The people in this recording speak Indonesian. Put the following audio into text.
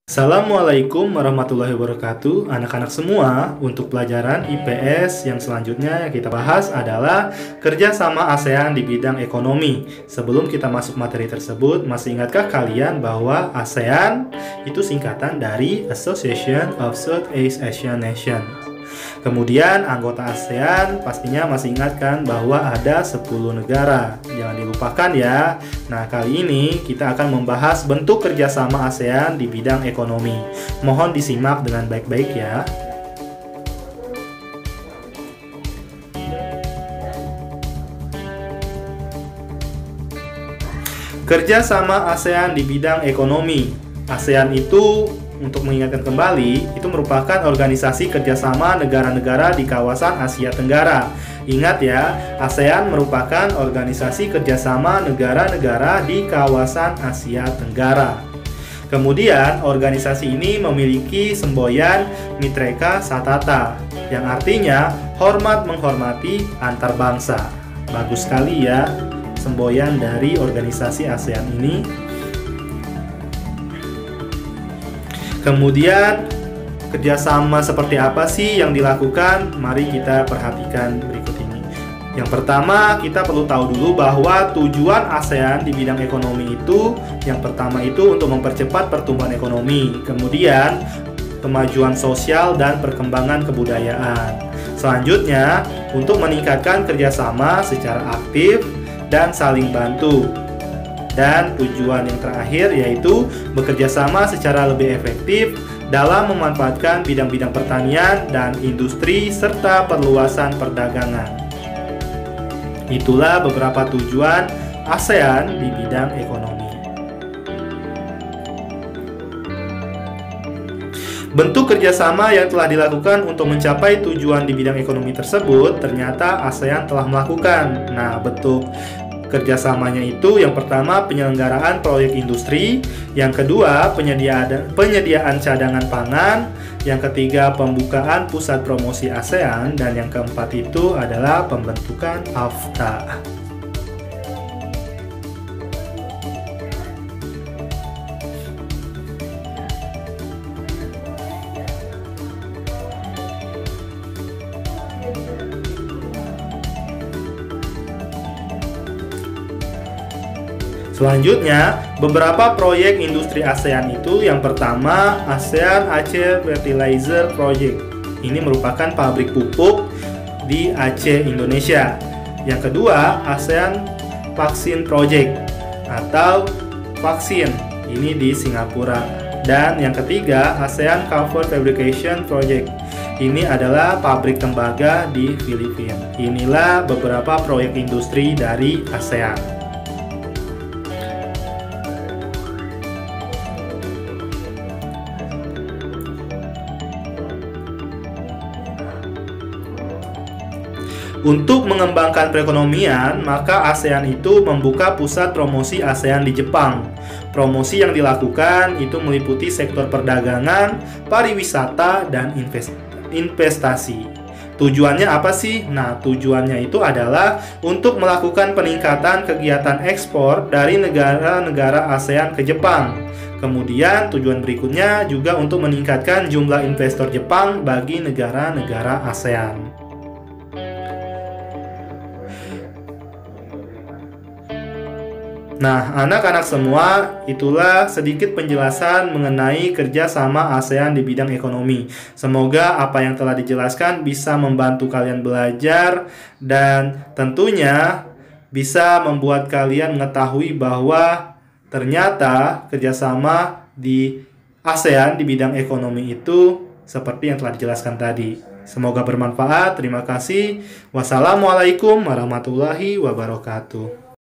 Assalamualaikum warahmatullahi wabarakatuh. Anak-anak semua, untuk pelajaran IPS yang selanjutnya yang kita bahas adalah kerjasama ASEAN di bidang ekonomi. Sebelum kita masuk materi tersebut, masih ingatkah kalian bahwa ASEAN itu singkatan dari Association of Southeast Asian Nations? Kemudian anggota ASEAN pastinya masih ingat kan bahwa ada 10 negara. Jangan dilupakan ya. Nah, kali ini kita akan membahas bentuk kerjasama ASEAN di bidang ekonomi. Mohon disimak dengan baik-baik ya. Kerjasama ASEAN di bidang ekonomi. ASEAN itu, untuk mengingatkan kembali, itu merupakan organisasi kerjasama negara-negara di kawasan Asia Tenggara. Ingat ya, ASEAN merupakan organisasi kerjasama negara-negara di kawasan Asia Tenggara. Kemudian, organisasi ini memiliki semboyan Mitreka Satata, yang artinya hormat menghormati antar bangsa. Bagus sekali ya, semboyan dari organisasi ASEAN ini. Kemudian, kerjasama seperti apa sih yang dilakukan? Mari kita perhatikan berikut ini. Yang pertama, kita perlu tahu dulu bahwa tujuan ASEAN di bidang ekonomi itu, yang pertama itu untuk mempercepat pertumbuhan ekonomi, kemudian kemajuan sosial dan perkembangan kebudayaan. Selanjutnya, untuk meningkatkan kerjasama secara aktif dan saling bantu. Dan tujuan yang terakhir yaitu bekerja sama secara lebih efektif dalam memanfaatkan bidang-bidang pertanian dan industri serta perluasan perdagangan. Itulah beberapa tujuan ASEAN di bidang ekonomi. Bentuk kerjasama yang telah dilakukan untuk mencapai tujuan di bidang ekonomi tersebut ternyata ASEAN telah melakukan. Nah, bentuk kerjasamanya itu yang pertama penyelenggaraan proyek industri, yang kedua penyediaan cadangan pangan, yang ketiga pembukaan pusat promosi ASEAN, dan yang keempat itu adalah pembentukan AFTA. Selanjutnya, beberapa proyek industri ASEAN itu yang pertama ASEAN Aceh Fertilizer Project. Ini merupakan pabrik pupuk di Aceh, Indonesia. Yang kedua, ASEAN Vaksin Project atau vaksin. Ini di Singapura. Dan yang ketiga, ASEAN Cover Fabrication Project. Ini adalah pabrik tembaga di Filipina. Inilah beberapa proyek industri dari ASEAN. Untuk mengembangkan perekonomian, maka ASEAN itu membuka pusat promosi ASEAN di Jepang. Promosi yang dilakukan itu meliputi sektor perdagangan, pariwisata, dan investasi. Tujuannya apa sih? Nah, tujuannya itu adalah untuk melakukan peningkatan kegiatan ekspor dari negara-negara ASEAN ke Jepang. Kemudian tujuan berikutnya juga untuk meningkatkan jumlah investor Jepang bagi negara-negara ASEAN. Nah, anak-anak semua, itulah sedikit penjelasan mengenai kerjasama ASEAN di bidang ekonomi. Semoga apa yang telah dijelaskan bisa membantu kalian belajar dan tentunya bisa membuat kalian mengetahui bahwa ternyata kerjasama di ASEAN di bidang ekonomi itu seperti yang telah dijelaskan tadi. Semoga bermanfaat. Terima kasih. Wassalamualaikum warahmatullahi wabarakatuh.